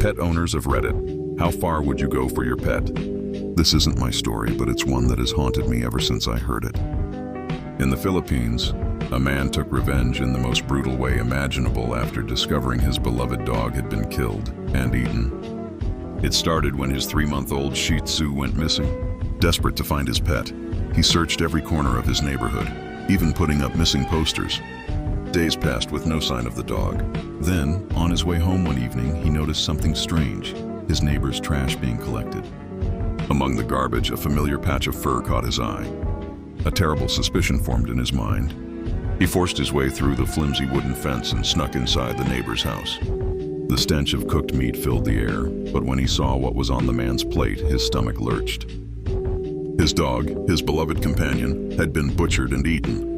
Pet owners of Reddit, how far would you go for your pet? This isn't my story, but it's one that has haunted me ever since I heard it. In the Philippines, a man took revenge in the most brutal way imaginable after discovering his beloved dog had been killed and eaten. It started when his 3-month-old Shih Tzu went missing. Desperate to find his pet, he searched every corner of his neighborhood, even putting up missing posters. Days passed with no sign of the dog. Then, on his way home one evening, he noticed something strange: his neighbor's trash being collected. Among the garbage, a familiar patch of fur caught his eye. A terrible suspicion formed in his mind. He forced his way through the flimsy wooden fence and snuck inside the neighbor's house. The stench of cooked meat filled the air, but when he saw what was on the man's plate, his stomach lurched. His dog, his beloved companion, had been butchered and eaten.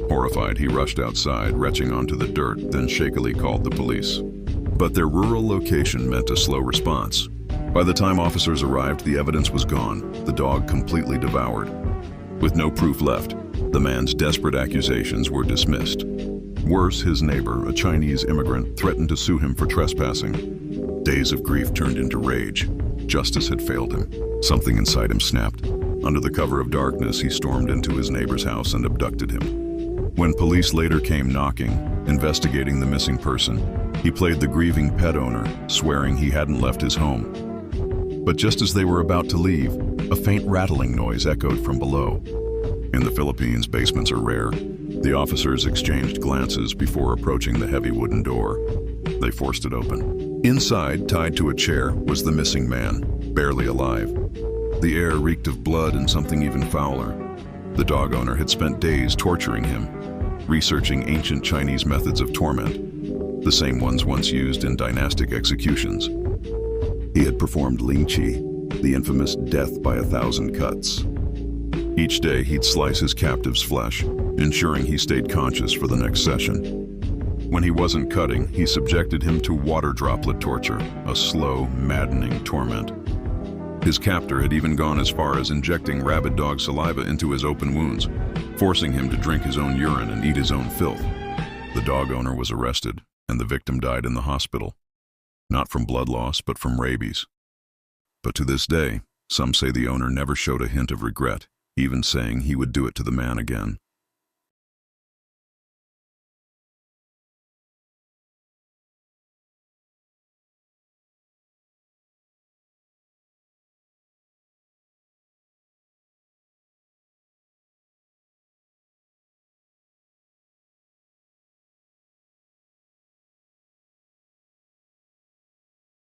Horrified, he rushed outside, retching onto the dirt, then shakily called the police. But their rural location meant a slow response. By the time officers arrived, the evidence was gone, the dog completely devoured. With no proof left, the man's desperate accusations were dismissed. Worse, his neighbor, a Chinese immigrant, threatened to sue him for trespassing. Days of grief turned into rage. Justice had failed him. Something inside him snapped. Under the cover of darkness, he stormed into his neighbor's house and abducted him. When police later came knocking, investigating the missing person, he played the grieving pet owner, swearing he hadn't left his home. But just as they were about to leave, a faint rattling noise echoed from below. In the Philippines, basements are rare. The officers exchanged glances before approaching the heavy wooden door. They forced it open. Inside, tied to a chair, was the missing man, barely alive. The air reeked of blood and something even fouler. The dog owner had spent days torturing him, researching ancient Chinese methods of torment, the same ones once used in dynastic executions. He had performed Ling Qi, the infamous death by 1,000 cuts. Each day he'd slice his captive's flesh, ensuring he stayed conscious for the next session. When he wasn't cutting, he subjected him to water droplet torture, a slow, maddening torment. His captor had even gone as far as injecting rabid dog saliva into his open wounds, forcing him to drink his own urine and eat his own filth. The dog owner was arrested, and the victim died in the hospital. Not from blood loss, but from rabies. But to this day, some say the owner never showed a hint of regret, even saying he would do it to the man again.